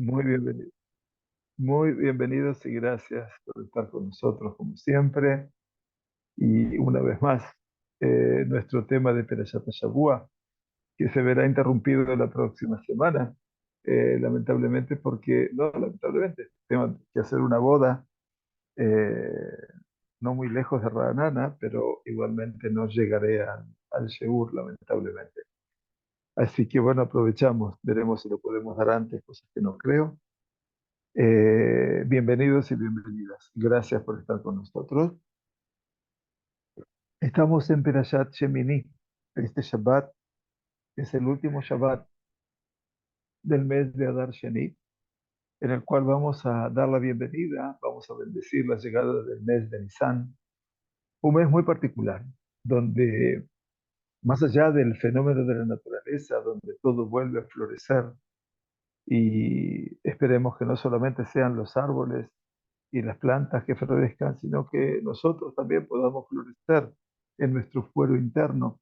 Muy bienvenido. Muy bienvenidos y gracias por estar con nosotros como siempre. Y una vez más, nuestro tema de Perashat Shavua, que se verá interrumpido la próxima semana, lamentablemente no, lamentablemente, tengo que hacer una boda eh, no muy lejos de Ranana, pero igualmente no llegaré al Sheur, lamentablemente. Así que bueno, aprovechamos, veremos si lo podemos dar antes, cosas que no creo. Bienvenidos y bienvenidas. Gracias por estar con nosotros. Estamos en Perashat Shemini. Este Shabbat es el último Shabbat del mes de Adar Sheni, en el cual vamos a dar la bienvenida, vamos a bendecir la llegada del mes de Nisan, un mes muy particular, donde más allá del fenómeno de la naturaleza, donde todo vuelve a florecer, y esperemos que no solamente sean los árboles y las plantas que florezcan, sino que nosotros también podamos florecer en nuestro fuero interno,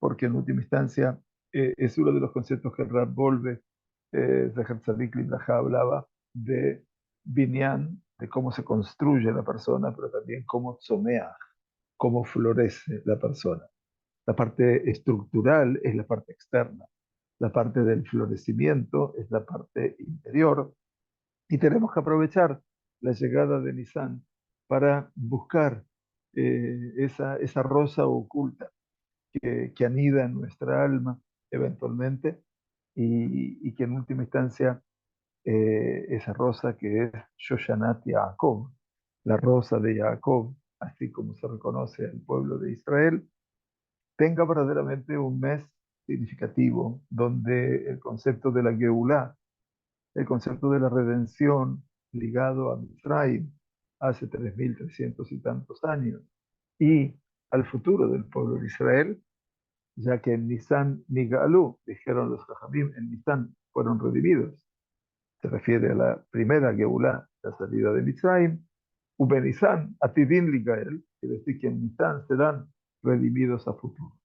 porque en última instancia es uno de los conceptos que el Rab Volve, Zecher Tzadik Libraja, hablaba de binyan, de cómo se construye la persona, pero también cómo tzomea, cómo florece la persona. La parte estructural es la parte externa, la parte del florecimiento es la parte interior, y tenemos que aprovechar la llegada de Nisan para buscar esa rosa oculta que anida en nuestra alma eventualmente y que en última instancia esa rosa que es Shoshanat Yaakov, la rosa de Jacob, así como se reconoce al pueblo de Israel, tenga verdaderamente un mes significativo donde el concepto de la Geulah, el concepto de la redención ligado a Mitzrayim hace 3.300 y tantos años y al futuro del pueblo de Israel, ya que en Nisan Nigalú, dijeron los Jajamim, en Nisan fueron redimidos. Se refiere a la primera Geulah, la salida de Mitzrayim. Ubenisan, Atidin Ligael, quiere decir que en Nisan serán redimidos a futuro.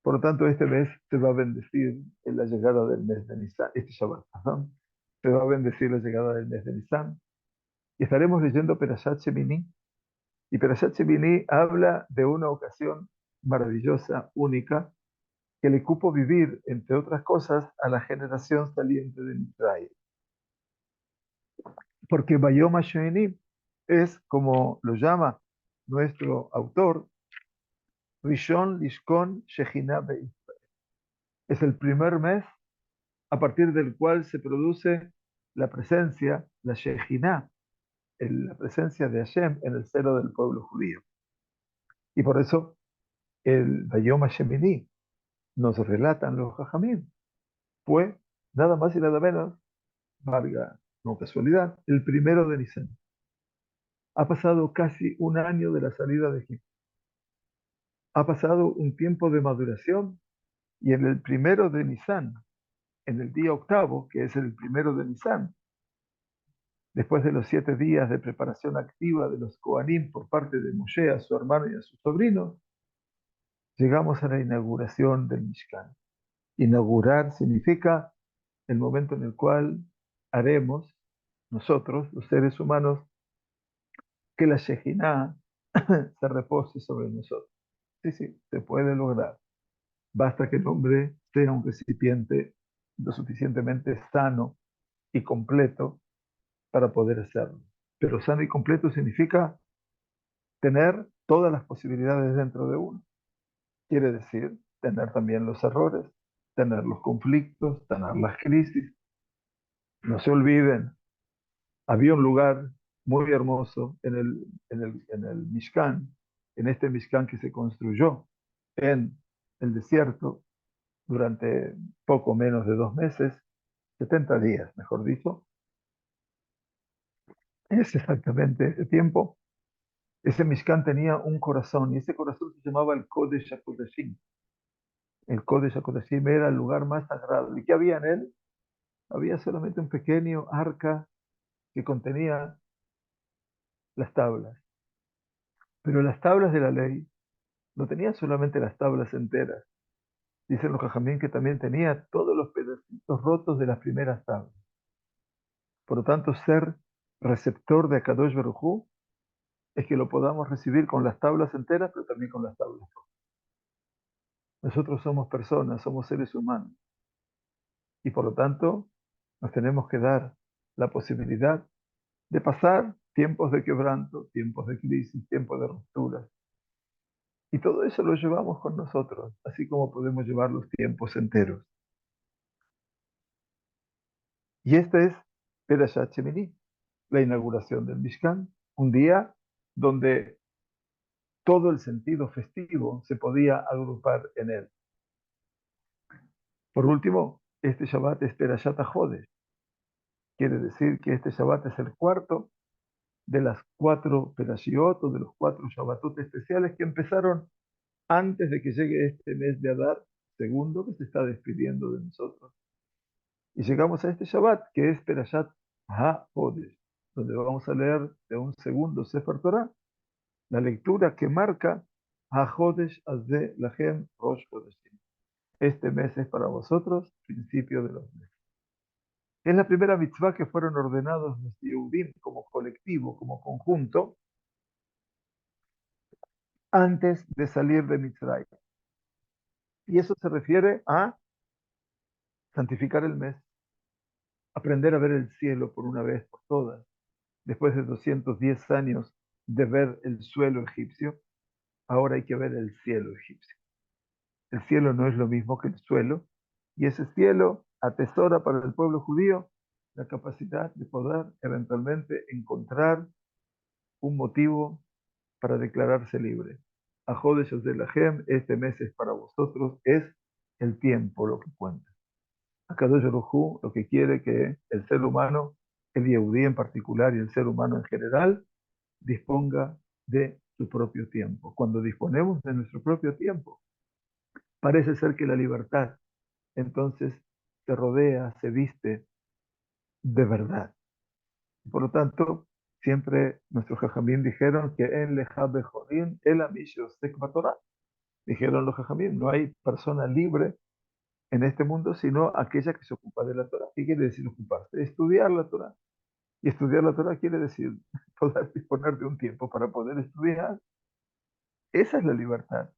Por lo tanto, este mes se va a bendecir en la llegada del mes de Nisan, este Shabbat, perdón, se va a bendecir la llegada del mes de Nisan. Y estaremos leyendo Perashat Shemini. Y Perashat Shemini habla de una ocasión maravillosa, única, que le cupo vivir, entre otras cosas, a la generación saliente de Israel. Porque Bayom HaSheni es, como lo llama nuestro autor, Rishon Lishkon Shejina Be'is. Es el primer mes a partir del cual se produce la presencia, la Shejina, la presencia de Hashem en el seno del pueblo judío. Y por eso el Bayom HaShemini, nos relatan los Jajamim, fue nada más y nada menos, valga no casualidad, el primero de Nisan. Ha pasado casi un año de la salida de Egipto. Ha pasado un tiempo de maduración y en el primero de Nisan, en el día octavo, que es el primero de Nisan, después de los 7 días de preparación activa de los Kohanim por parte de Moshe, a su hermano y a su sobrino, llegamos a la inauguración del Mishkan. Inaugurar significa el momento en el cual haremos nosotros, los seres humanos, que la Shejinah se repose sobre nosotros. Sí, sí, se puede lograr. Basta que el hombre sea un recipiente lo suficientemente sano y completo para poder hacerlo. Pero sano y completo significa tener todas las posibilidades dentro de uno. Quiere decir tener también los errores, tener los conflictos, tener las crisis. No se olviden, había un lugar muy hermoso en el Mishkan, en este Mishkan que se construyó en el desierto durante poco menos de 2 meses, 70 días, mejor dicho. Es exactamente ese tiempo. Ese Mishkan tenía un corazón y ese corazón se llamaba el Kodesh HaKodashim. El Kodesh HaKodashim era el lugar más sagrado. ¿Y qué había en él? Había solamente un pequeño arca que contenía las tablas. Pero las tablas de la ley no tenían solamente las tablas enteras. Dicen los Jajamín que también tenía todos los pedacitos rotos de las primeras tablas. Por lo tanto, ser receptor de Akadosh Baruj Hu es que lo podamos recibir con las tablas enteras, pero también con las tablas. Nosotros somos personas, somos seres humanos, y por lo tanto nos tenemos que dar la posibilidad de pasar tiempos de quebranto, tiempos de crisis, tiempos de rupturas. Y todo eso lo llevamos con nosotros, así como podemos llevar los tiempos enteros. Y este es Perashat Shemini, la inauguración del Mishkan, un día donde todo el sentido festivo se podía agrupar en él. Por último, este Shabbat es Perashat HaJodesh, quiere decir que este Shabbat es el cuarto de las 4 Perashiot o de los 4 Shabbatot especiales que empezaron antes de que llegue este mes de Adar segundo que se está despidiendo de nosotros. Y llegamos a este Shabbat que es Perashat HaJodesh, donde vamos a leer de un segundo Sefer Torah, la lectura que marca HaJodesh Azeh Lachem Rosh Chodeshim. Este mes es para vosotros principio de los meses. Es la primera mitzvah que fueron ordenados los Yehudim como colectivo, como conjunto, antes de salir de Mitzrayim. Y eso se refiere a santificar el mes, aprender a ver el cielo por una vez por todas, después de 210 años de ver el suelo egipcio, ahora hay que ver el cielo egipcio. El cielo no es lo mismo que el suelo, y ese cielo atesora para el pueblo judío la capacidad de poder eventualmente encontrar un motivo para declararse libre. A Jodesh de la Gem, este mes es para vosotros, es el tiempo lo que cuenta. Akadosh Baruj Hu lo que quiere que el ser humano, el Yehudí en particular y el ser humano en general, disponga de su propio tiempo. Cuando disponemos de nuestro propio tiempo, parece ser que la libertad entonces se rodea, se viste de verdad. Por lo tanto, siempre nuestros jajamín dijeron que en Lejabe Jorim el Amisho Sekva Torah. Dijeron los jajamín, no hay persona libre en este mundo sino aquella que se ocupa de la Torah. ¿Qué quiere decir ocuparse? Estudiar la Torah. Y estudiar la Torah quiere decir poder disponer de un tiempo para poder estudiar. Esa es la libertad.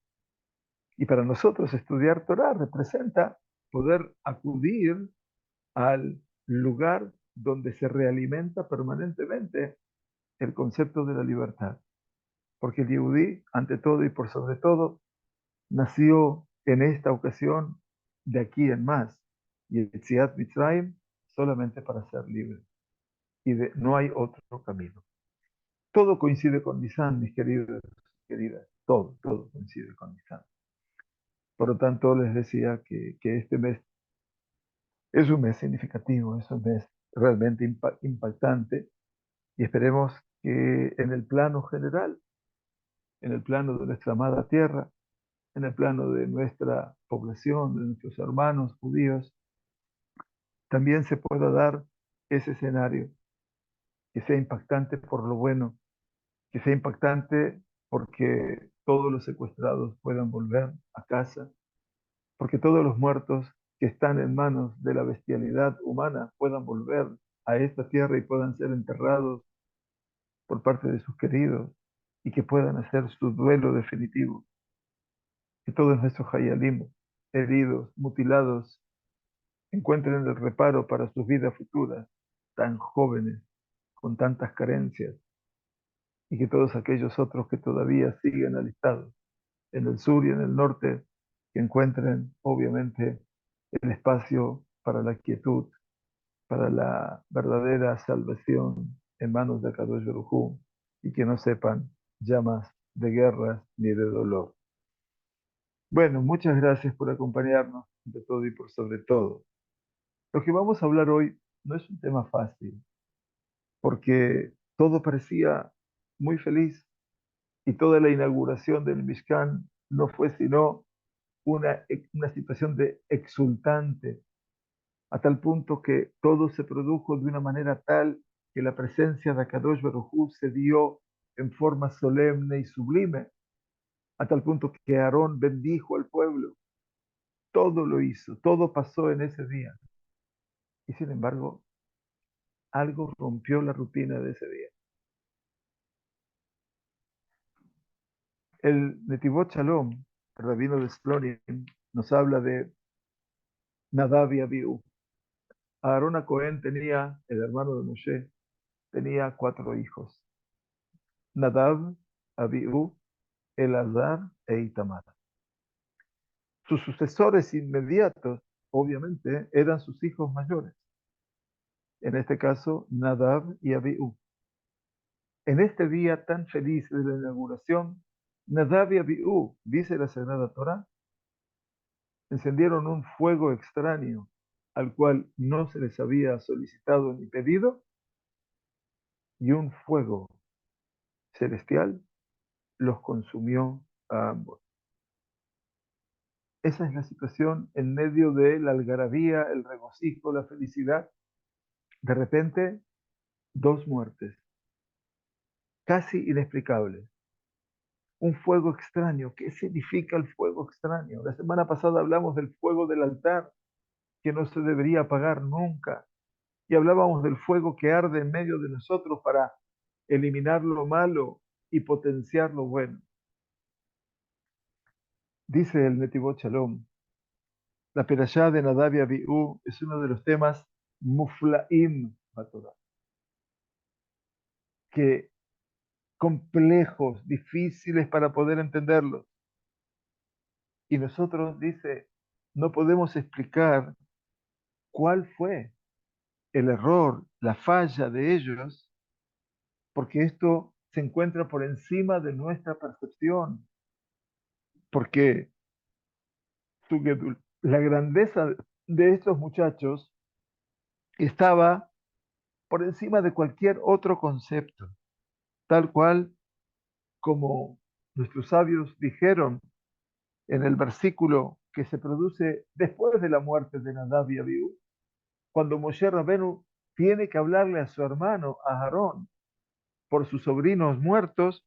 Y para nosotros estudiar Torah representa poder acudir al lugar donde se realimenta permanentemente el concepto de la libertad. Porque el Yehudí, ante todo y por sobre todo, nació en esta ocasión de aquí en más. Y el Yetziat Mitzrayim solamente para ser libre. Y no hay otro camino. Todo coincide con Nisan, mis queridos, queridas. Todo coincide con Nisan. Por lo tanto, les decía que este mes es un mes significativo, es un mes realmente impactante y esperemos que en el plano general, en el plano de nuestra amada tierra, en el plano de nuestra población, de nuestros hermanos judíos, también se pueda dar ese escenario, que sea impactante por lo bueno, que sea impactante porque todos los secuestrados puedan volver a casa, porque todos los muertos que están en manos de la bestialidad humana puedan volver a esta tierra y puedan ser enterrados por parte de sus queridos y que puedan hacer su duelo definitivo. Que todos nuestros hayalim, heridos, mutilados, encuentren el reparo para sus vidas futuras, tan jóvenes, con tantas carencias, y que todos aquellos otros que todavía siguen alistados en el sur y en el norte, que encuentren obviamente el espacio para la quietud, para la verdadera salvación en manos de Kadosh Baruj Hu, y que no sepan ya más de guerras ni de dolor. Bueno, muchas gracias por acompañarnos de todo y por sobre todo. Lo que vamos a hablar hoy no es un tema fácil, porque todo parecía muy feliz y toda la inauguración del Mishkan no fue sino una situación de exultante, a tal punto que todo se produjo de una manera tal que la presencia de Akadosh Baruj Hu se dio en forma solemne y sublime, a tal punto que Aarón bendijo al pueblo. Todo lo hizo, todo pasó en ese día. Y sin embargo, algo rompió la rutina de ese día. El Netivot Shalom, el rabino de Splonim, nos habla de Nadab y Abiú. Aarón a Cohen tenía, el hermano de Moshe, tenía 4 hijos. Nadab, Abiú, Elazar e Itamar. Sus sucesores inmediatos, obviamente, eran sus hijos mayores. En este caso, Nadab y Abiú. En este día tan feliz de la inauguración, Nadab y Abiú, dice la Sagrada Torá, encendieron un fuego extraño al cual no se les había solicitado ni pedido, y un fuego celestial los consumió a ambos. Esa es la situación en medio de la algarabía, el regocijo, la felicidad. De repente, 2 muertes, casi inexplicables. Un fuego extraño. ¿Qué significa el fuego extraño? La semana pasada hablamos del fuego del altar, que no se debería apagar nunca. Y hablábamos del fuego que arde en medio de nosotros para eliminar lo malo y potenciar lo bueno. Dice el Netivot Shalom, la perashá de Nadab y Abiú es uno de los temas muflaim Batorá, que complejos, difíciles para poder entenderlos. Y nosotros, dice, no podemos explicar cuál fue el error, la falla de ellos, porque esto se encuentra por encima de nuestra percepción, porque la grandeza de estos muchachos estaba por encima de cualquier otro concepto, tal cual como nuestros sabios dijeron en el versículo que se produce después de la muerte de Nadab y Abiú, cuando Moshe Rabenu tiene que hablarle a su hermano, a Aarón, por sus sobrinos muertos,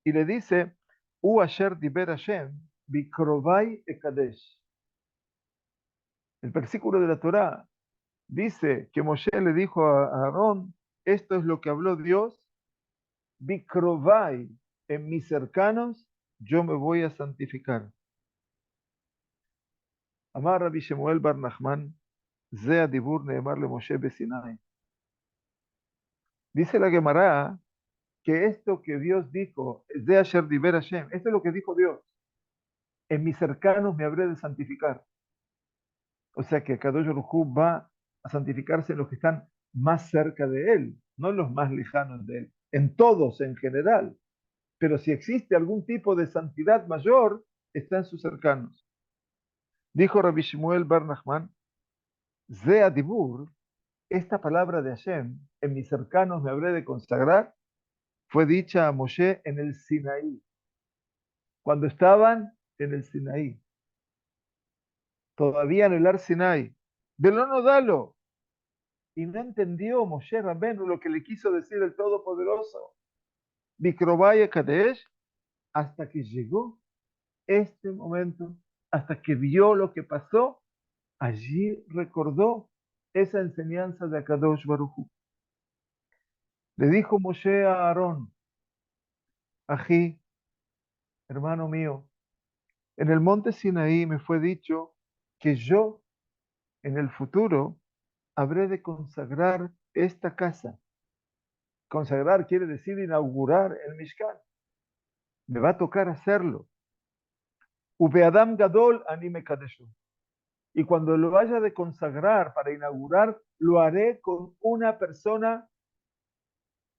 y le dice, U asher diber Hashem, bikrovai ekadesh. El versículo de la Torá dice que Moshe le dijo a Aarón, esto es lo que habló Dios, bikrovai, en mis cercanos, yo me voy a santificar. Amar Rabbi Shemuel bar Nachman, ze adibur neemar le Moshe besinai. Dice la Gemara que esto que Dios dijo, de Asher Diber Hashem, esto es lo que dijo Dios, en mis cercanos me habré de santificar. O sea que Kadosh Baruj Hu va a santificarse en los que están más cerca de él, no en los más lejanos de él, en todos en general. Pero si existe algún tipo de santidad mayor, está en sus cercanos. Dijo Rabbi Shmuel bar Nachman, Ze Adibur, esta palabra de Hashem, en mis cercanos me habré de consagrar, fue dicha a Moshe en el Sinaí, cuando estaban en el Sinaí, todavía en el Ar Sinai. Veló no dalo. Y no entendió Moshe Rabenu lo que le quiso decir el Todopoderoso. Bicrobaya Kadesh, hasta que llegó este momento, hasta que vio lo que pasó, allí recordó esa enseñanza de Akadosh Baruj Hu. Le dijo Moshe a Aarón, Ají, hermano mío, en el monte Sinaí me fue dicho que yo en el futuro habré de consagrar esta casa. Consagrar quiere decir inaugurar el Mishkan. Me va a tocar hacerlo. Ubeadam Gadol anime kadeshu. Y cuando lo vaya de consagrar para inaugurar, lo haré con una persona,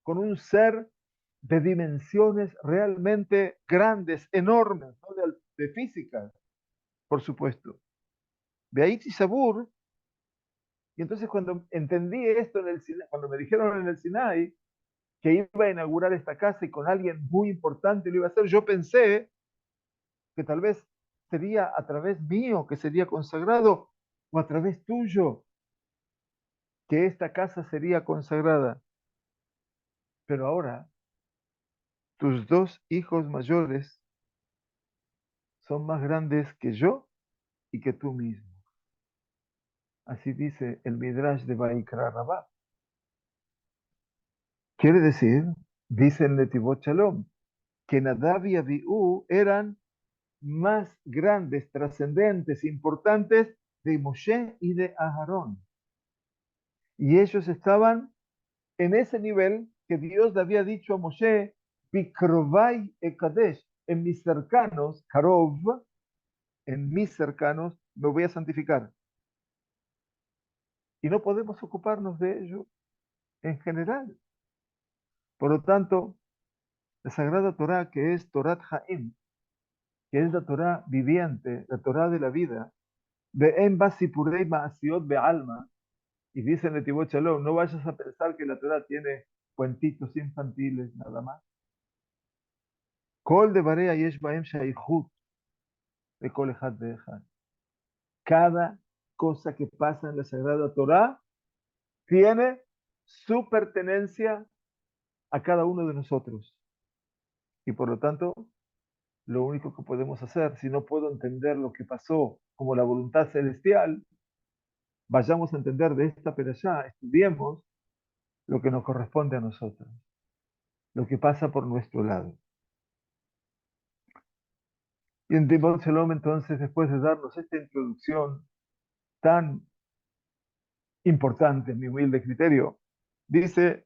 con un ser de dimensiones realmente grandes, enormes, ¿no? de física, por supuesto. De ahí Sabur. Y entonces cuando entendí esto en el Sinai, cuando me dijeron en el Sinai que iba a inaugurar esta casa y con alguien muy importante lo iba a hacer, yo pensé que tal vez sería a través mío que sería consagrado o a través tuyo que esta casa sería consagrada. Pero ahora tus 2 hijos mayores son más grandes que yo y que tú mismo. Así dice el Midrash de Vaikra Rabá. Quiere decir, dice el Netivot Shalom, que Nadab y Abiú eran más grandes, trascendentes, importantes de Moshe y de Aarón. Y ellos estaban en ese nivel que Dios le había dicho a Moshe, Bikrovai Ekadesh, en mis cercanos, Karov, en mis cercanos, me voy a santificar. Y no podemos ocuparnos de ello en general. Por lo tanto, la Sagrada Torah, que es Torat Haim, que es la Torah viviente, la Torah de la vida, Ve'en basipurei ma'asiot be'alma, y dice en Netivot Shalom, no vayas a pensar que la Torah tiene cuentitos infantiles nada más. Kol devarei yesh bahem shaychut de kol echad ve'echad. Cada cosa que pasa en la Sagrada Torah tiene su pertenencia a cada uno de nosotros. Y por lo tanto, lo único que podemos hacer, si no puedo entender lo que pasó como la voluntad celestial, vayamos a entender de esta perashá, estudiemos lo que nos corresponde a nosotros, lo que pasa por nuestro lado. Y en Timón Shalom, entonces, después de darnos esta introducción tan importante, en mi humilde criterio, dice,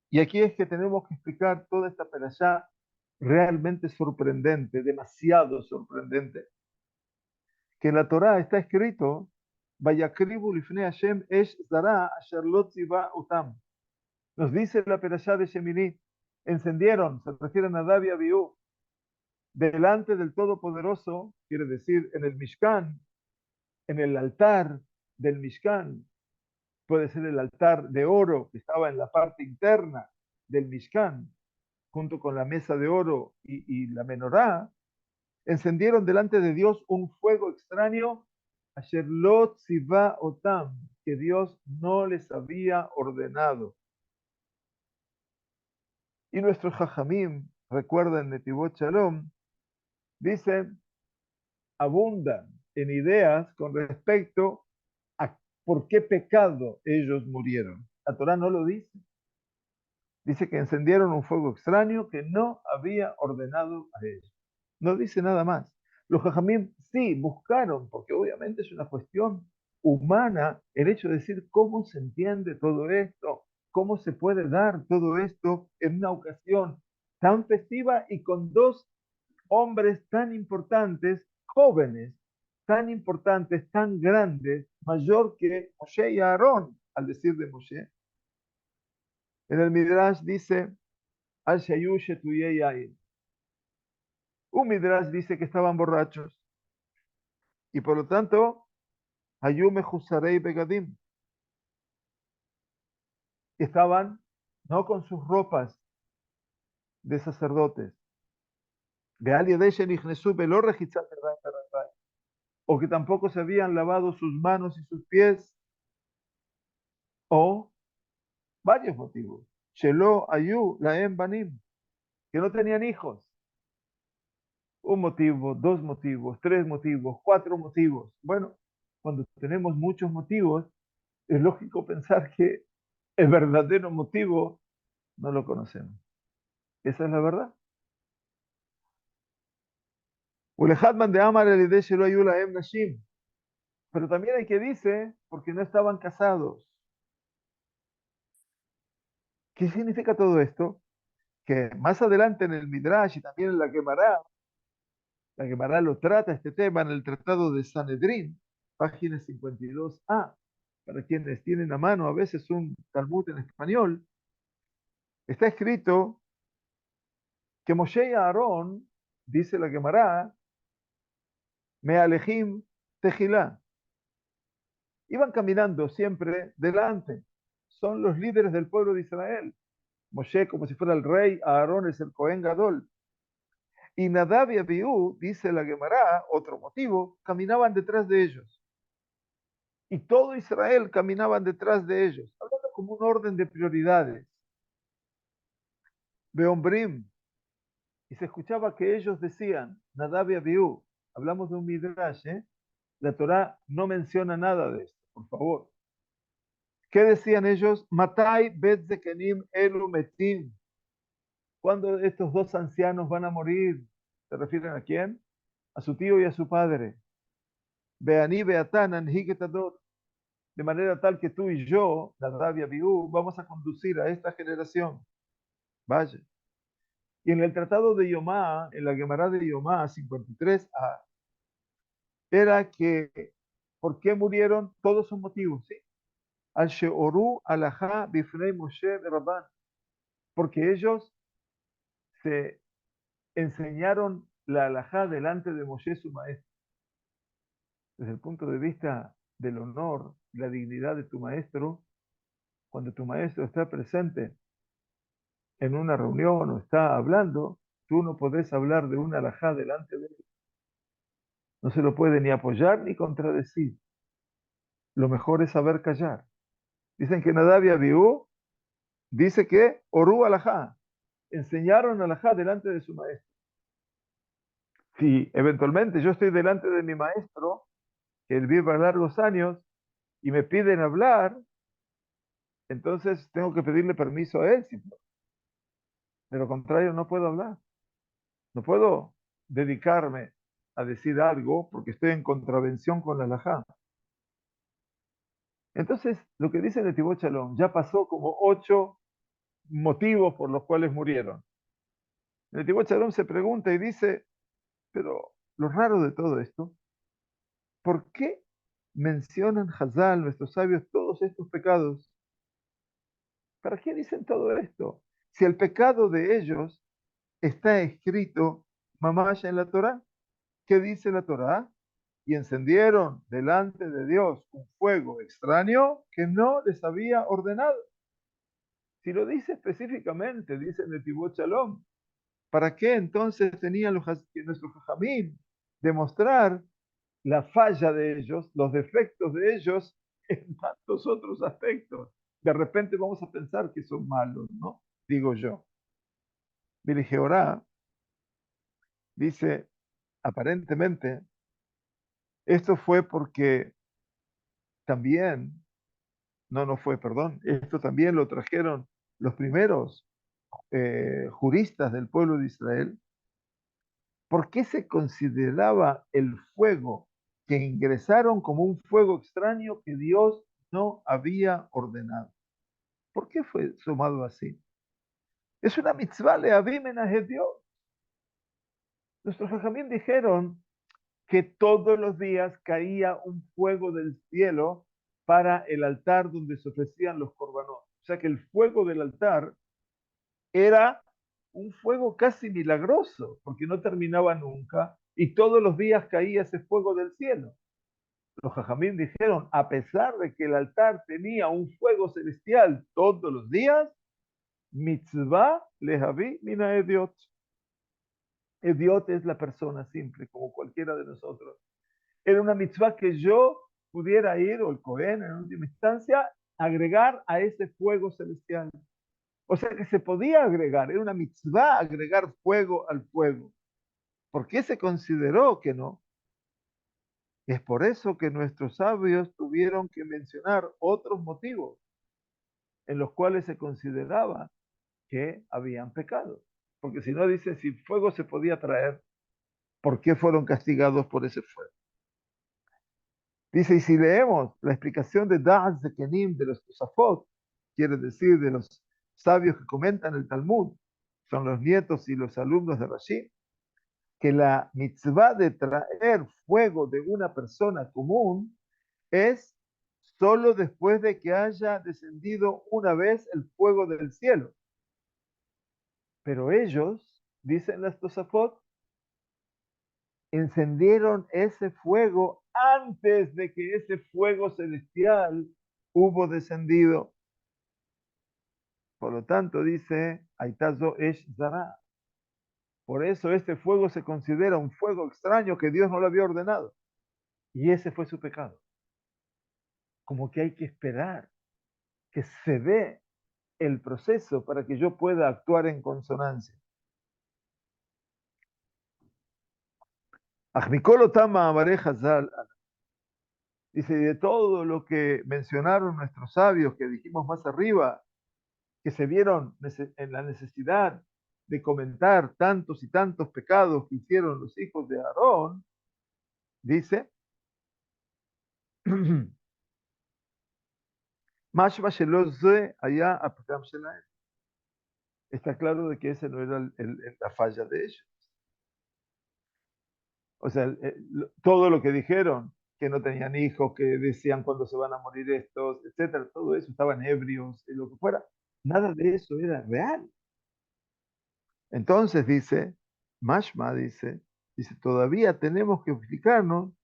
y aquí es que tenemos que explicar toda esta perashá realmente sorprendente, demasiado sorprendente, que en la Torá está escrito, Vayakribu lifnei Hashem esh zara asher lo tziva otam. Nos dice la perashá de Shemini, encendieron, se refieren a Nadab y Abiú, delante del Todopoderoso, quiere decir en el Mishkan, en el altar del Mishkan, puede ser el altar de oro que estaba en la parte interna del Mishkan, junto con la mesa de oro y la menorá, encendieron delante de Dios un fuego extraño, Asher lo tziva otam, que Dios no les había ordenado. Y nuestros Jajamim, recuerden Netivot Shalom, dicen, abundan en ideas con respecto a por qué pecado ellos murieron. La Torah no lo dice. Dice que encendieron un fuego extraño que no había ordenado a ellos. No dice nada más. Los jajamim sí buscaron, porque obviamente es una cuestión humana, el hecho de decir cómo se entiende todo esto, cómo se puede dar todo esto en una ocasión tan festiva y con dos hombres tan importantes, jóvenes, tan importantes, tan grandes, mayor que Moshe y Aarón, al decir de Moshe. En el Midrash dice, Al Shayu Shetuyei Yain. Un Midrash dice que estaban borrachos y por lo tanto, Hayu Mejusarei Begadim. Estaban no con sus ropas de sacerdotes. O que tampoco se habían lavado sus manos y sus pies, o varios motivos. Shelo Ayu Laem Banim, que no tenían hijos. Un motivo, dos motivos, tres motivos, cuatro motivos. Bueno, cuando tenemos muchos motivos, es lógico pensar que el verdadero motivo no lo conocemos. Esa es la verdad. Pero también hay que dice, porque no estaban casados. ¿Qué significa todo esto? Que más adelante en el Midrash y también en la Gemara lo trata este tema en el Tratado de Sanedrín, página 52a, para quienes tienen a mano a veces un Talmud en español, está escrito que Moshe y Aarón, dice la Gemara, me alejim tejilá, iban caminando siempre delante, son los líderes del pueblo de Israel. Moshe como si fuera el rey, Aarón es el Cohen Gadol. Y Nadab y Abiú, dice la Gemara, otro motivo, caminaban detrás de ellos. Y todo Israel caminaban detrás de ellos, hablando como un orden de prioridades. Beombrim, y se escuchaba que ellos decían, Nadab y Abiú, hablamos de un Midrash, ¿eh? La Torá no menciona nada de esto, por favor. ¿Qué decían ellos? Matai bet zekenim elu metim. ¿Cuándo estos dos ancianos van a morir? ¿Se refieren a quién? A su tío y a su padre. Beaní beatanan higetador. De manera tal que tú y yo, Nadab y Abiú, vamos a conducir a esta generación. Vaya. Y en el tratado de Yomá, en la Gemara de Yomá 53a, era que, ¿por qué murieron? Todos son motivos, ¿sí? Al sheoru alajá bifnei Moshe de Rabban, porque ellos se enseñaron la alajá delante de Moshe, su maestro. Desde el punto de vista del honor, la dignidad de tu maestro, cuando tu maestro está presente en una reunión o está hablando, tú no podés hablar de una alajá delante de él. No se lo puede ni apoyar ni contradecir. Lo mejor es saber callar. Dicen que Nadab y Abiú dice que orú alajá, enseñaron alajá delante de su maestro. Si eventualmente yo estoy delante de mi maestro, que él vive largos años, y me piden hablar, entonces tengo que pedirle permiso a él. De lo contrario, no puedo hablar. No puedo dedicarme a decir algo porque estoy en contravención con la halajá. Entonces, lo que dice Netibot Shalom, ya pasó como 8 motivos por los cuales murieron. Netibot Shalom se pregunta y dice, pero lo raro de todo esto, ¿por qué mencionan Hazal, nuestros sabios, todos estos pecados? ¿Para qué dicen todo esto? Si el pecado de ellos está escrito, mamaya en la Torá, ¿qué dice la Torá? Y encendieron delante de Dios un fuego extraño que no les había ordenado. Si lo dice específicamente, dice Netibot Shalom, ¿para qué entonces tenían nuestros jajamín demostrar la falla de ellos, los defectos de ellos en tantos otros aspectos? De repente vamos a pensar que son malos, ¿no? Digo yo. Mire, Jehová dice, aparentemente, esto fue porque también, no fue, perdón, esto también lo trajeron los primeros juristas del pueblo de Israel. ¿Por qué se consideraba el fuego que ingresaron como un fuego extraño que Dios no había ordenado? ¿Por qué fue sumado así? Es una mitzvah le avimenaje Dios. Nuestros jajamín dijeron que todos los días caía un fuego del cielo para el altar donde se ofrecían los corbanos. O sea que el fuego del altar era un fuego casi milagroso, porque no terminaba nunca y todos los días caía ese fuego del cielo. Los jajamín dijeron, a pesar de que el altar tenía un fuego celestial todos los días, mitzvah lehavi mina ediot. Ediot es la persona simple, como cualquiera de nosotros. Era una mitzvah que yo pudiera ir, o el Cohen en última instancia, agregar a ese fuego celestial. O sea que se podía agregar, era una mitzvah agregar fuego al fuego. ¿Por qué se consideró que no? Es por eso que nuestros sabios tuvieron que mencionar otros motivos en los cuales se consideraba que habían pecado. Porque si no dice, si fuego se podía traer, ¿por qué fueron castigados por ese fuego? Dice, y si leemos la explicación de Da'az de Kenim, de los Tosafot, quiere decir de los sabios que comentan el Talmud, son los nietos y los alumnos de Rashi, que la mitzvah de traer fuego de una persona común es solo después de que haya descendido una vez el fuego del cielo. Pero ellos, dicen las Tosafot, encendieron ese fuego antes de que ese fuego celestial hubo descendido. Por lo tanto, dice Aitazo Esh Zara. Por eso este fuego se considera un fuego extraño que Dios no lo había ordenado. Y ese fue su pecado. Como que hay que esperar que se dé el proceso para que yo pueda actuar en consonancia. Ajmikolo Tama Amare Hazal. Dice, de todo lo que mencionaron nuestros sabios, que dijimos más arriba, que se vieron en la necesidad de comentar tantos y tantos pecados que hicieron los hijos de Aarón, dice, Mashma shelo ze haya apkam shelahem. Está claro de que ese no era la falla de ellos. O sea, todo lo que dijeron, que no tenían hijos, que decían cuándo se van a morir estos, etcétera, todo eso, estaban ebrios, lo que fuera, nada de eso era real. Entonces dice, Mashma dice, todavía tenemos que explicarnos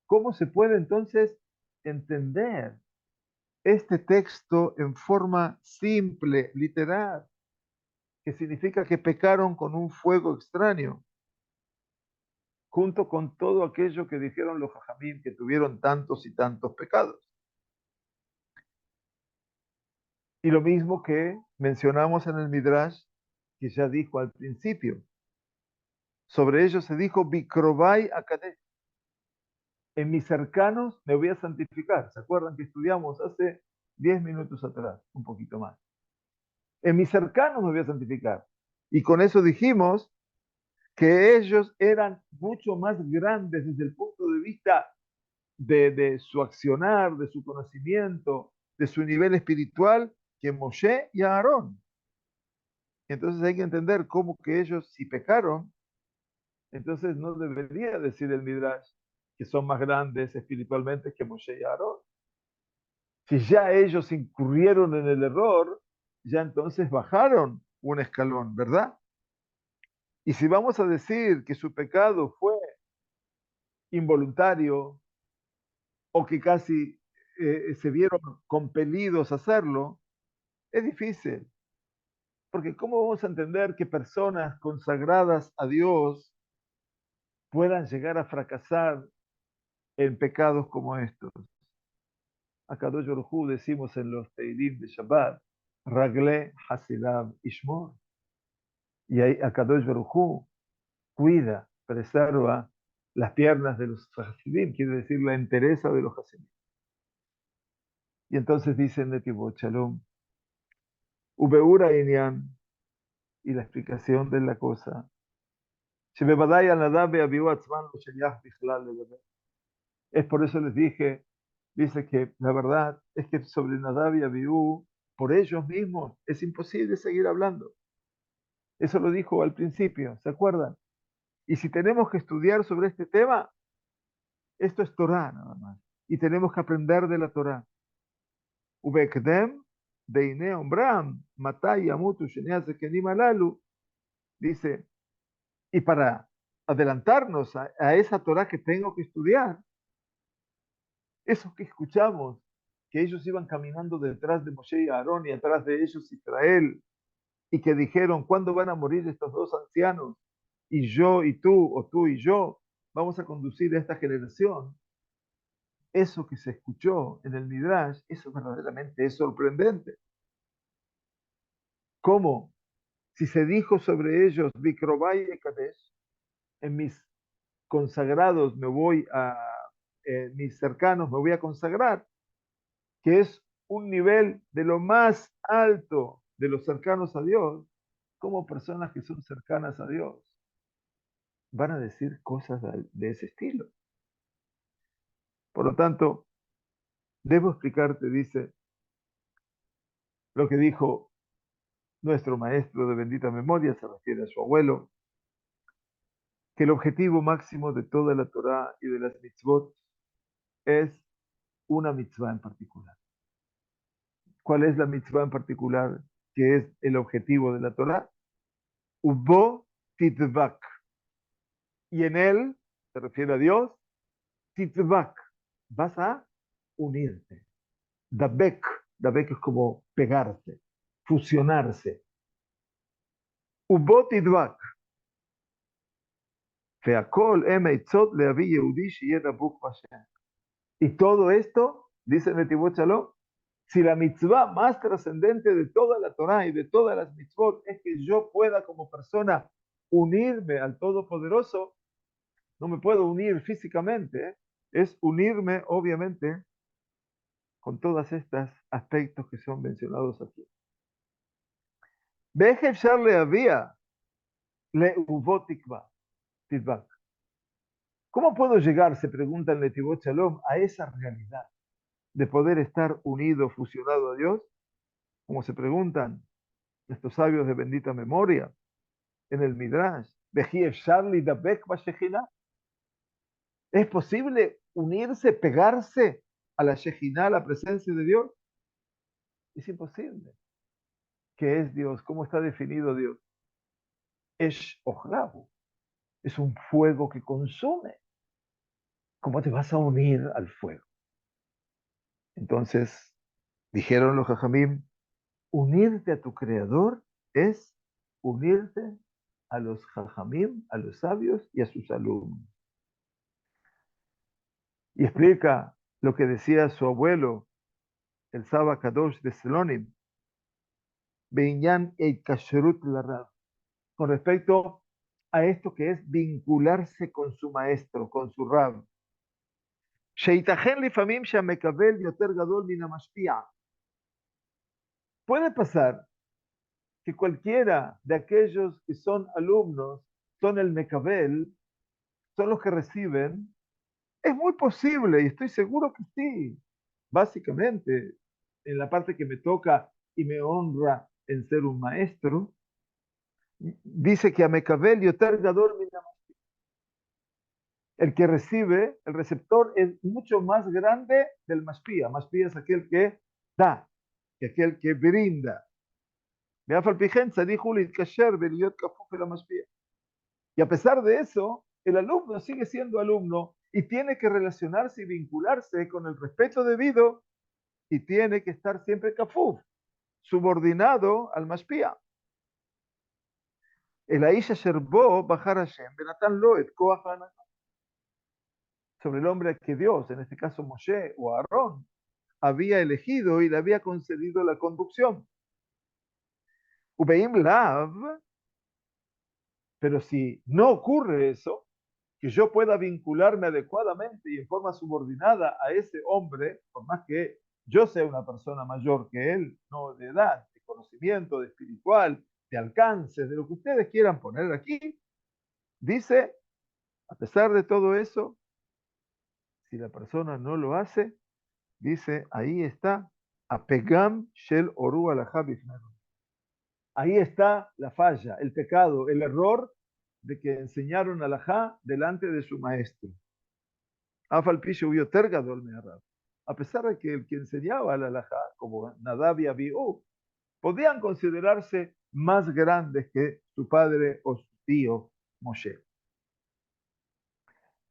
cómo se puede entonces entender este texto en forma simple, literal, que significa que pecaron con un fuego extraño, junto con todo aquello que dijeron los jajamim, que tuvieron tantos y tantos pecados. Y lo mismo que mencionamos en el Midrash, que ya dijo al principio. Sobre ellos se dijo, Bikrobai Akadesh. En mis cercanos me voy a santificar. ¿Se acuerdan que estudiamos hace 10 minutos atrás? Un poquito más. En mis cercanos me voy a santificar. Y con eso dijimos que ellos eran mucho más grandes desde el punto de vista de su accionar, de su conocimiento, de su nivel espiritual, que Moshe y Aarón. Entonces hay que entender cómo que ellos, si pecaron, entonces no debería decir el Midrash que son más grandes espiritualmente que Moshe y Aarón. Si ya ellos incurrieron en el error, ya entonces bajaron un escalón, ¿verdad? Y si vamos a decir que su pecado fue involuntario o que casi se vieron compelidos a hacerlo, es difícil. Porque ¿cómo vamos a entender que personas consagradas a Dios puedan llegar a fracasar en pecados como estos? A Kadosh Baruj Hu decimos en los Teilim de Shabbat, Ragle Hasilav Ishmor. Y ahí a Kadosh Baruj Hu cuida, preserva las piernas de los Hasidim, quiere decir la entereza de los Hasidim. Y entonces dicen de Tibot Shalom, Ubeura Inyan, y la explicación de la cosa. Es por eso les dije, dice que la verdad es que sobre Nadab y Abiú, por ellos mismos, es imposible seguir hablando. Eso lo dijo al principio, ¿se acuerdan? Y si tenemos que estudiar sobre este tema, esto es Torah nada más. Y tenemos que aprender de la Torah. Ubekdem, Deine Ombram, Matai Yamutu, Sheniaz Kenim Alalu, dice, y para adelantarnos a esa Torah que tengo que estudiar, eso que escuchamos, que ellos iban caminando detrás de Moshe y Aarón y atrás de ellos Israel, y que dijeron, ¿cuándo van a morir estos dos ancianos? Y yo y tú, o tú y yo, vamos a conducir a esta generación. Eso que se escuchó en el Midrash, eso verdaderamente es sorprendente. ¿Cómo? Si se dijo sobre ellos, Bikrobai y Kadesh, en mis consagrados me voy a, mis cercanos me voy a consagrar, que es un nivel de lo más alto de los cercanos a Dios, como personas que son cercanas a Dios van a decir cosas de ese estilo. Por lo tanto, debo explicarte, dice, lo que dijo nuestro maestro de bendita memoria, se refiere a su abuelo, que el objetivo máximo de toda la Torah y de las mitzvot es una mitzvah en particular. ¿Cuál es la mitzvah en particular que es el objetivo de la Torah? Ubo titvak. Y en él, se refiere a Dios, titvak, vas a unirte. Dabek, dabek es como pegarse, fusionarse. Ubo titvak. Feakol emeitzot leavi yehudi shiye dabuk Hashem. Y todo esto, dice Netibot Shalom, si la mitzvah más trascendente de toda la Torah y de todas las mitzvot es que yo pueda como persona unirme al Todopoderoso, no me puedo unir físicamente, es unirme, obviamente, con todos estos aspectos que son mencionados aquí. Veje le había le ubotikva, tidbak. ¿Cómo puedo llegar, se pregunta el Netivot Shalom, a esa realidad de poder estar unido, fusionado a Dios? Como se preguntan estos sabios de bendita memoria en el Midrash. ¿Es posible unirse, pegarse a la Shejinah, a la presencia de Dios? Es imposible. ¿Qué es Dios? ¿Cómo está definido Dios? Es Ohlavu. Es un fuego que consume. ¿Cómo te vas a unir al fuego? Entonces, dijeron los Jajamim, unirte a tu Creador es unirte a los Jajamim, a los sabios y a sus alumnos. Y explica lo que decía su abuelo, el Saba Kadosh de Selonim, Beinyan et Kashrut Larab, con respecto a esto que es vincularse con su maestro, con su Rab. Sheitachen lifamim shamekabel yoter gadol min hamashpia. Puede pasar que cualquiera de aquellos que son alumnos, son el mekabel, son los que reciben. Es muy posible y estoy seguro que sí. Básicamente, en la parte que me toca y me honra en ser un maestro, dice que a Mekabel yoter gadol min hamashpia. El que recibe, el receptor, es mucho más grande del mashpia. Mashpia es aquel que da, y aquel que brinda. Y a pesar de eso, el alumno sigue siendo alumno y tiene que relacionarse y vincularse con el respeto debido y tiene que estar siempre kafuf, subordinado al mashpia. El Aisha Sherbo Bajar Hashem Benatan Loet Koach Hanakah, sobre el hombre que Dios, en este caso Moshe o Aarón, había elegido y le había concedido la conducción. Ubeim Lav, pero si no ocurre eso, que yo pueda vincularme adecuadamente y en forma subordinada a ese hombre, por más que yo sea una persona mayor que él, no de edad, de conocimiento, de espiritual, de alcance, de lo que ustedes quieran poner aquí, dice, a pesar de todo eso, si la persona no lo hace, dice, ahí está, apegam shel oru alajá bifnanu. Ahí está la falla, el pecado, el error de que enseñaron alajá delante de su maestro. A pesar de que el que enseñaba al alajá, como Nadab y Abiú, podían considerarse más grandes que su padre o su tío Moshe.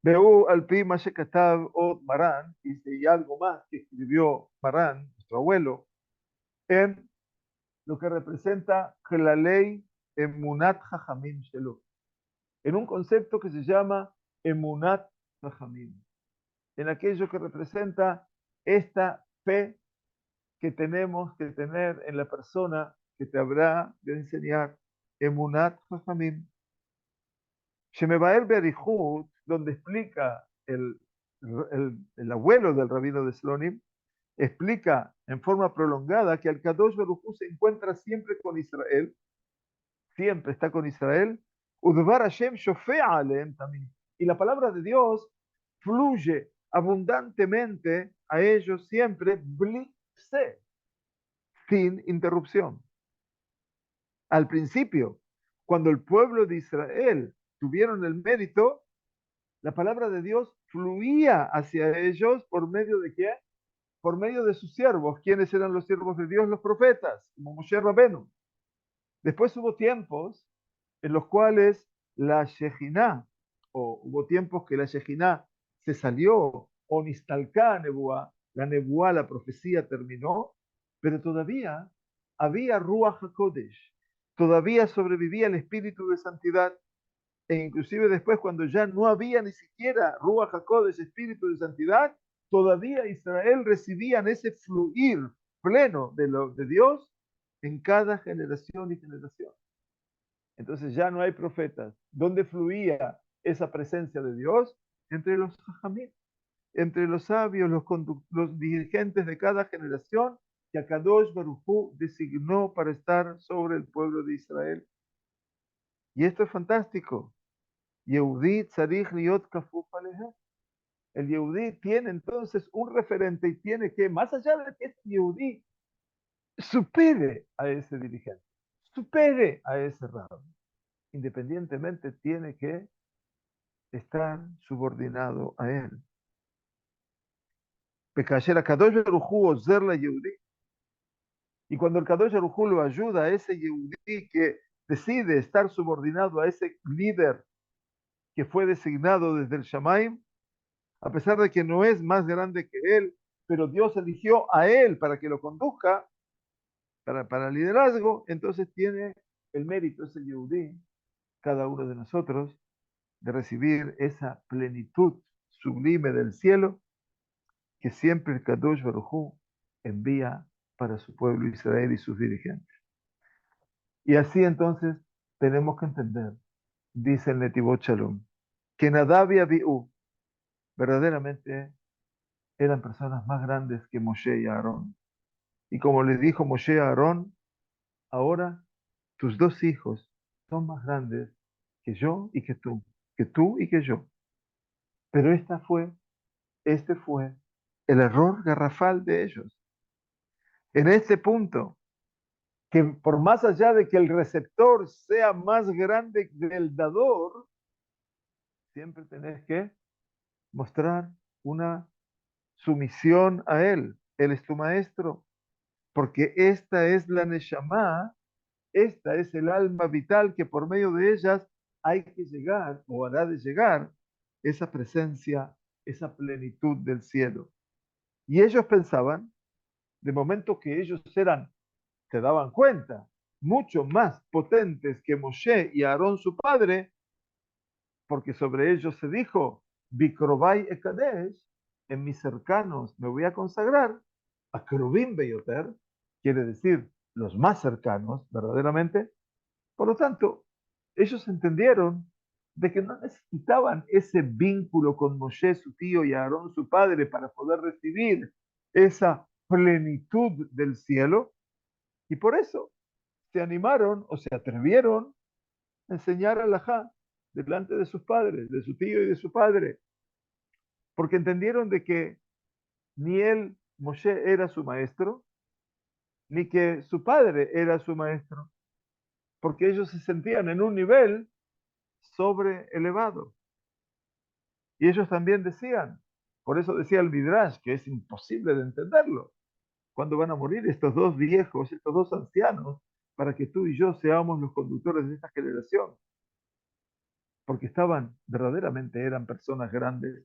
Veu al pi Mashekatab o Marán, y algo más que escribió Marán, nuestro abuelo, en lo que representa la ley Emunat Jajamim Shelo, en un concepto que se llama Emunat Jajamim, en aquello que representa esta fe que tenemos que tener en la persona que te habrá de enseñar. Emunat Jajamim. Shemebaer Berihut, donde explica el abuelo del rabino de Slonim, explica en forma prolongada que Al-Kadosh Baruj Hu se encuentra siempre con Israel, siempre está con Israel, Udvar Hashem Shofea Aleem también. Y la palabra de Dios fluye abundantemente a ellos siempre, blipse, sin interrupción. Al principio, cuando el pueblo de Israel tuvieron el mérito, la palabra de Dios fluía hacia ellos por medio de qué? Por medio de sus siervos. ¿Quiénes eran los siervos de Dios? Los profetas, como Moshe Rabenu. Después hubo tiempos en los cuales la Shejinah, o hubo tiempos que la Shejinah se salió, o Nistalká Nebuá, la Nebuá, la profecía terminó, pero todavía había Ruach HaKodesh, todavía sobrevivía el espíritu de santidad, e inclusive después cuando ya no había ni siquiera Ruach HaKodesh, espíritu de santidad, todavía Israel recibían ese fluir pleno de Dios en cada generación y generación. Entonces ya no hay profetas. ¿Dónde fluía esa presencia de Dios? Entre los jajamim. entre los sabios, los dirigentes de cada generación, que Akadosh Baruj Hu designó para estar sobre el pueblo de Israel. Y esto es fantástico. Yehudí tzarich liot kafuf aleha. El Yehudí tiene entonces un referente y tiene que, más allá de que este Yehudí supere a ese dirigente, supere a ese rabo, independientemente tiene que estar subordinado a él. Pekasher Akadosh Baruj Hu ozer la Yehudí. Y cuando el Kadosh Baruj Hu lo ayuda a ese Yehudí que decide estar subordinado a ese líder que fue designado desde el Shamaim, a pesar de que no es más grande que él, pero Dios eligió a él para que lo conduzca, para el liderazgo, entonces tiene el mérito ese Yehudí, cada uno de nosotros, de recibir esa plenitud sublime del cielo que siempre el Kadosh Baruj Hu envía para su pueblo Israel y sus dirigentes. Y así entonces tenemos que entender, dice el Netivot Shalom, que Nadab y Abiú verdaderamente eran personas más grandes que Moshe y Aarón. Y como les dijo Moshe a Aarón, ahora tus dos hijos son más grandes que yo y que tú y que yo. Pero este fue el error garrafal de ellos. En este punto, que por más allá de que el receptor sea más grande que el dador, siempre tenés que mostrar una sumisión a él. Él es tu maestro, porque esta es la Neshama, esta es el alma vital que por medio de ellas hay que llegar o hará de llegar esa presencia, esa plenitud del cielo. Y ellos pensaban, de momento que ellos eran, se daban cuenta, mucho más potentes que Moshe y Aarón su padre, porque sobre ellos se dijo, Bikrobai Ekadesh, en mis cercanos me voy a consagrar, a Kerubim Beyoter, quiere decir los más cercanos, verdaderamente. Por lo tanto, ellos entendieron de que no necesitaban ese vínculo con Moshe, su tío, y Aarón, su padre, para poder recibir esa plenitud del cielo, y por eso se animaron o se atrevieron a enseñar alajá delante de sus padres, de su tío y de su padre, porque entendieron de que ni él, Moshe, era su maestro, ni que su padre era su maestro, porque ellos se sentían en un nivel sobre elevado. Y ellos también decían, por eso decía el Midrash, que es imposible de entenderlo, cuando van a morir estos dos viejos, estos dos ancianos, para que tú y yo seamos los conductores de esta generación, porque verdaderamente eran personas grandes,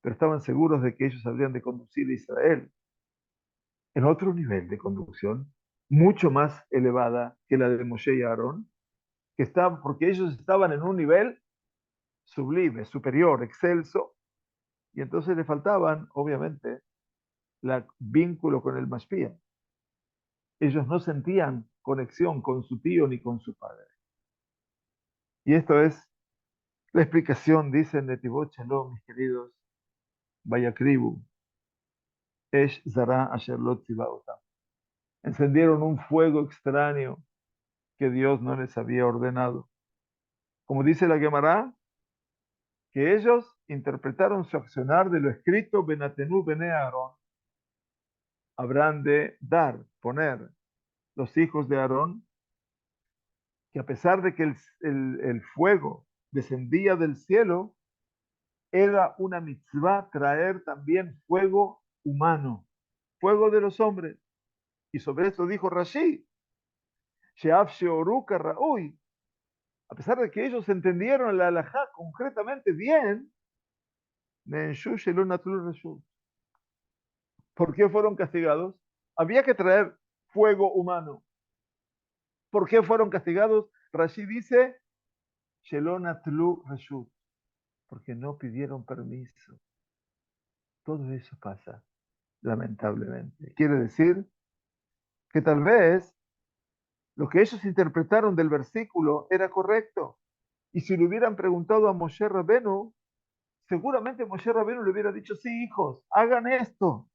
pero estaban seguros de que ellos habrían de conducir a Israel en otro nivel de conducción, mucho más elevada que la de Moshe y Aarón, porque ellos estaban en un nivel sublime, superior, excelso, y entonces le faltaban, obviamente, el vínculo con el Mashpia. Ellos no sentían conexión con su tío ni con su padre. Y esto es la explicación, dicen Netivot Shalom, mis queridos, Vayakribu, Esh Zara Asher Lot Tzibaotam. Encendieron un fuego extraño que Dios no les había ordenado. Como dice la Gemara, que ellos interpretaron su accionar de lo escrito Benatenu Bene Aarón. Habrán de dar, poner los hijos de Aarón, que a pesar de que el fuego descendía del cielo, era una mitzvah traer también fuego humano, fuego de los hombres. Y sobre esto dijo Rashi, Sheaf Sheoruka Ra'ui, a pesar de que ellos entendieron la halajá concretamente bien, ¿por qué fueron castigados? Había que traer fuego humano. ¿Por qué fueron castigados? Rashi dice, Shelonatlu Reshut, porque no pidieron permiso. Todo eso pasa, lamentablemente. Quiere decir que tal vez lo que ellos interpretaron del versículo era correcto. Y si le hubieran preguntado a Moshe Rabenu, seguramente Moshe Rabbeinu le hubiera dicho, sí, hijos, hagan esto.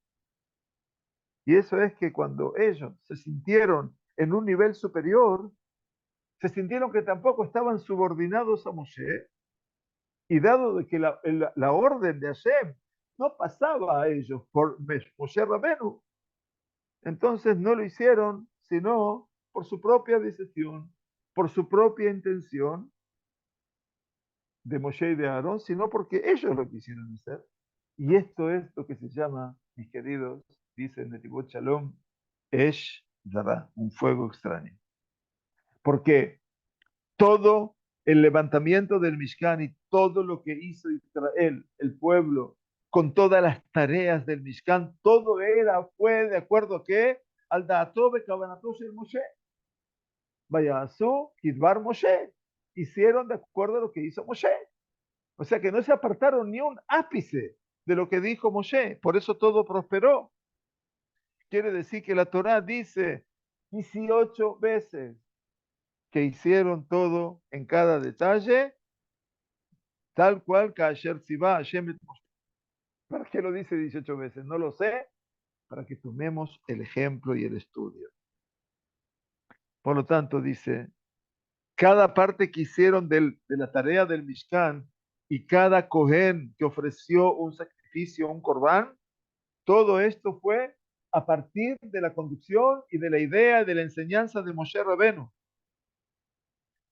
Y eso es que cuando ellos se sintieron en un nivel superior, se sintieron que tampoco estaban subordinados a Moshe, y dado de que la orden de Hashem no pasaba a ellos por Moshe Rabbeinu, entonces no lo hicieron sino por su propia decisión, por su propia intención de Moshe y de Aarón, sino porque ellos lo quisieron hacer. Y esto es lo que se llama, mis queridos, dice Netivot Shalom, Esh Zara, un fuego extraño. Porque todo el levantamiento del Mishkan y todo lo que hizo Israel, el pueblo, con todas las tareas del Mishkan, todo fue de acuerdo a que al Da'ato Bekavanato Shel Moshe, Vayasu Kidbar Moshe, hicieron de acuerdo a lo que hizo Moshe. O sea que no se apartaron ni un ápice de lo que dijo Moshe, por eso todo prosperó. Quiere decir que la Torá dice 18 veces que hicieron todo en cada detalle, tal cual que ayer Tzivá Hashem et Moshe. ¿Para qué lo dice 18 veces? No lo sé, para que tomemos el ejemplo y el estudio. Por lo tanto, dice, cada parte que hicieron de la tarea del Mishkan y cada Cohen que ofreció un sacrificio, un corbán, todo esto fue a partir de la conducción y de la idea de la enseñanza de Moshe Rabenu.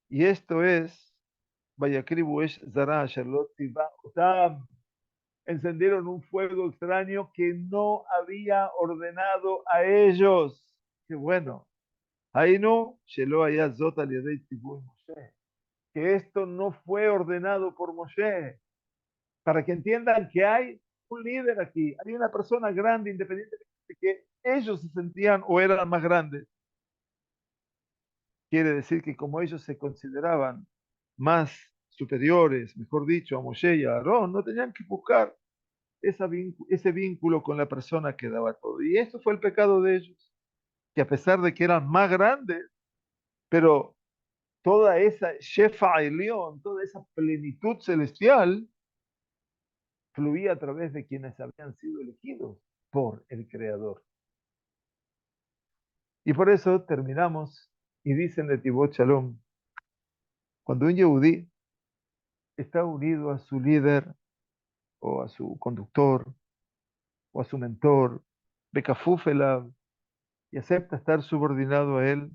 Y esto es, Vayakribu Esh Zara Sherlot Tiva Otam, encendieron un fuego extraño que no había ordenado a ellos. Qué bueno. Ahí no, Shelo Haya Zot Al Yadei Tzivui Moshe. Que esto no fue ordenado por Moshe. Para que entiendan que hay un líder aquí, hay una persona grande, independientemente de que ellos se sentían o eran más grandes. Quiere decir que como ellos se consideraban más superiores, mejor dicho, a Moshe y a Aarón, no tenían que buscar ese vínculo con la persona que daba todo. Y esto fue el pecado de ellos, que a pesar de que eran más grandes, pero toda esa Shefa Elión, toda esa plenitud celestial, fluía a través de quienes habían sido elegidos por el Creador. Y por eso terminamos y dicen de Tibot Shalom, cuando un Yehudí está unido a su líder o a su conductor o a su mentor, Bekafuf Elav, y acepta estar subordinado a él,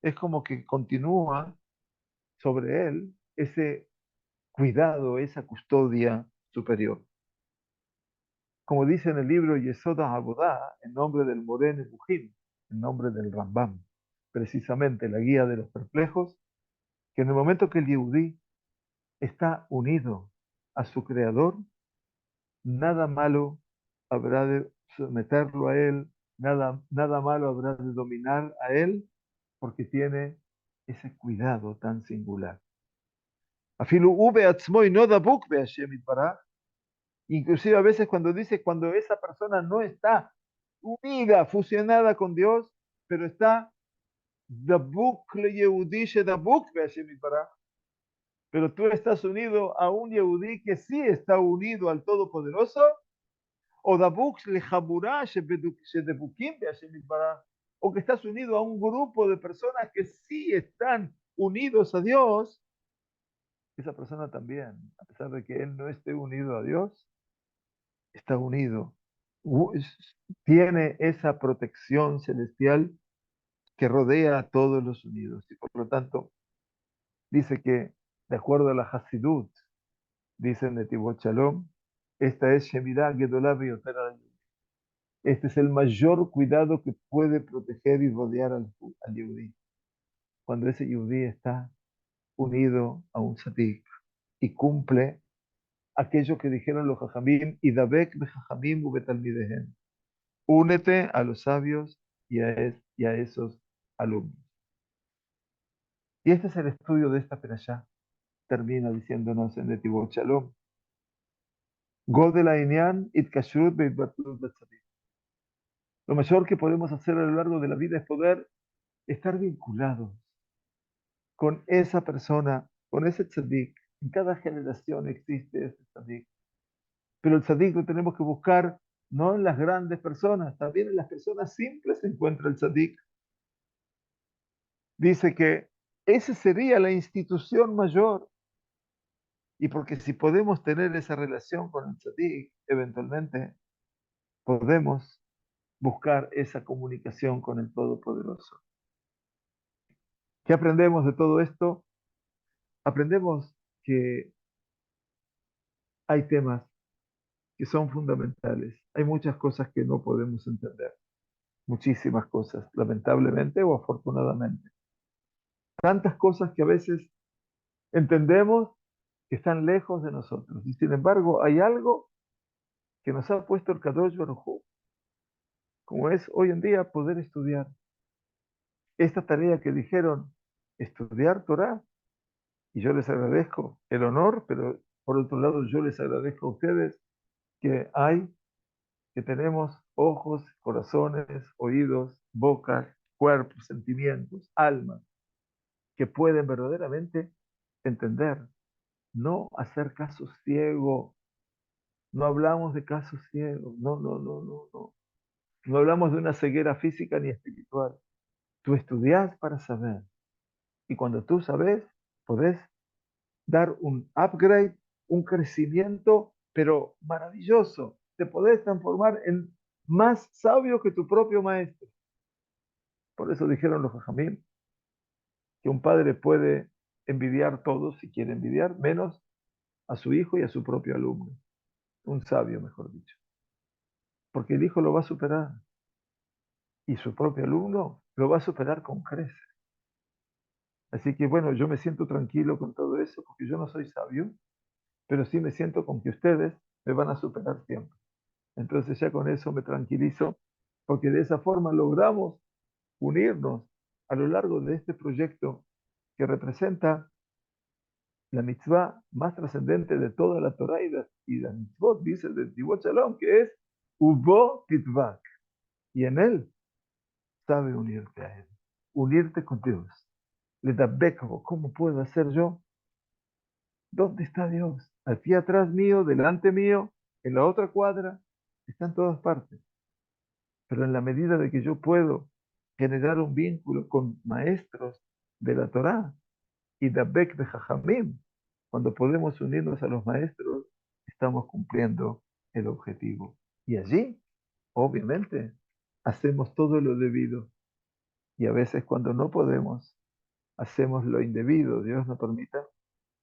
es como que continúa sobre él ese cuidado, esa custodia superior. Como dice en el libro Yesoda Abodá, en nombre del Morén Ebuhim, en nombre del Rambam, precisamente la guía de los perplejos, que en el momento que el Yehudí está unido a su Creador, nada malo habrá de someterlo a él, nada malo habrá de dominar a él, porque tiene ese cuidado tan singular. Afilu ube atzmo y no dabuk be Hashem itbaraj. Inclusive a veces cuando dice, cuando esa persona no está unida, fusionada con Dios, pero está dabuk le Yehudi she dabuk be Hashem itbaraj. Pero tú estás unido a un Yehudí que sí está unido al Todopoderoso, o dabuk le Jabura she debukim be Hashem itbaraj, o que estás unido a un grupo de personas que sí están unidos a Dios, esa persona también, a pesar de que él no esté unido a Dios, está unido, tiene esa protección celestial que rodea a todos los unidos. Y por lo tanto, dice que, de acuerdo a la Hasidut, dice en Netivot Shalom, esta es Shemirah Gedolah Beyoter al Yehudi. Este es el mayor cuidado que puede proteger y rodear al Yehudi. Cuando ese Yehudi está unido a un Sadik y cumple aquello que dijeron los Jajamim, y Dabek Bejajamim Ubetalmidehem. Únete a los sabios y a esos alumnos. Y este es el estudio de esta perashá. Termina diciéndonos en Netivot Shalom. Godel Ainyan Itkashrut Beitbatlut Betzadik. Lo mayor que podemos hacer a lo largo de la vida es poder estar vinculados con esa persona, con ese tzadik. En cada generación existe ese tzadik. Pero el tzadik lo tenemos que buscar no en las grandes personas, también en las personas simples se encuentra el tzadik. Dice que esa sería la institución mayor. Y porque si podemos tener esa relación con el tzadik, eventualmente podemos buscar esa comunicación con el Todopoderoso. ¿Qué aprendemos de todo esto? Aprendemos que hay temas que son fundamentales. Hay muchas cosas que no podemos entender. Muchísimas cosas, lamentablemente o afortunadamente. Tantas cosas que a veces entendemos que están lejos de nosotros. Y sin embargo, hay algo que nos ha puesto el Kadosh Baruj Hu, como es hoy en día poder estudiar. Esta tarea que dijeron, estudiar Torah, y yo les agradezco el honor, pero por otro lado yo les agradezco a ustedes que que tenemos ojos, corazones, oídos, bocas, cuerpos, sentimientos, almas, que pueden verdaderamente entender, no hacer caso ciego. No hablamos de casos ciegos, no. No hablamos de una ceguera física ni espiritual. Tú estudias para saber. Y cuando tú sabes, podés dar un upgrade, un crecimiento, pero maravilloso. Te podés transformar en más sabio que tu propio maestro. Por eso dijeron los jajamim que un padre puede envidiar todo si quiere envidiar, menos a su hijo y a su propio alumno. Un sabio, mejor dicho. Porque el hijo lo va a superar y su propio alumno lo va a superar con creces. Así que bueno, yo me siento tranquilo con todo eso porque yo no soy sabio, pero sí me siento con que ustedes me van a superar siempre. Entonces ya con eso me tranquilizo porque de esa forma logramos unirnos a lo largo de este proyecto que representa la mitzvah más trascendente de toda la Torah y la mitzvot, dice el de Tivot Shalom, que es Ubo Titvak. Y en él sabe unirte a él, unirte con Dios. Le da beco, ¿cómo puedo hacer yo? ¿Dónde está Dios? Aquí atrás mío, delante mío, en la otra cuadra, está en todas partes. Pero en la medida de que yo puedo generar un vínculo con maestros de la Torá y Dabek de Jajamim, cuando podemos unirnos a los maestros, estamos cumpliendo el objetivo. Y allí, obviamente, hacemos todo lo debido. Y a veces cuando no podemos, hacemos lo indebido, Dios nos permita,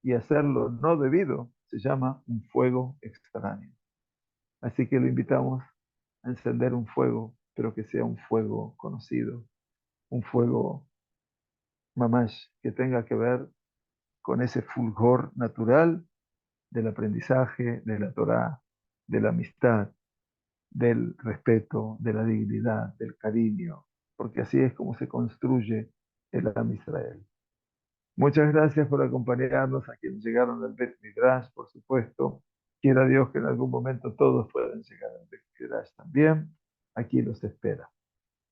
y hacerlo no debido se llama un fuego extraño. Así que lo invitamos a encender un fuego, pero que sea un fuego conocido, un fuego mamash, que tenga que ver con ese fulgor natural del aprendizaje, de la Torá, de la amistad, del respeto, de la dignidad, del cariño, porque así es como se construye el Am Israel. Muchas gracias por acompañarnos a quienes llegaron al Bet Midrash, por supuesto. Quiera Dios que en algún momento todos puedan llegar al Bet Midrash también. Aquí los espera.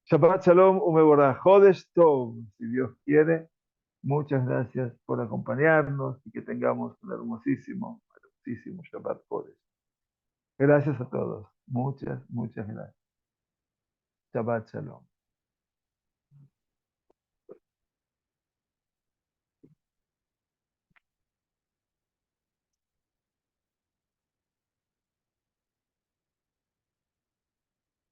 Shabbat Shalom Umeborah Chodesh Tov, si Dios quiere. Muchas gracias por acompañarnos y que tengamos un hermosísimo Shabbat Chodesh. Gracias a todos. Muchas gracias. Shabbat Shalom.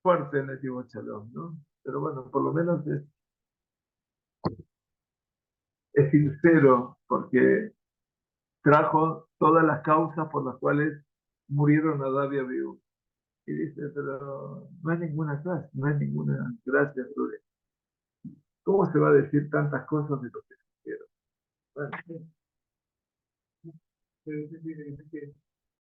Fuerte en el Shabbat Shalom, ¿no? Pero bueno, por lo menos es sincero porque trajo todas las causas por las cuales murieron Adab y Abiú. Y dice, pero no hay ninguna clase, no hay ninguna gracia, Rubén. ¿Cómo se va a decir tantas cosas de lo que quiero? Bueno,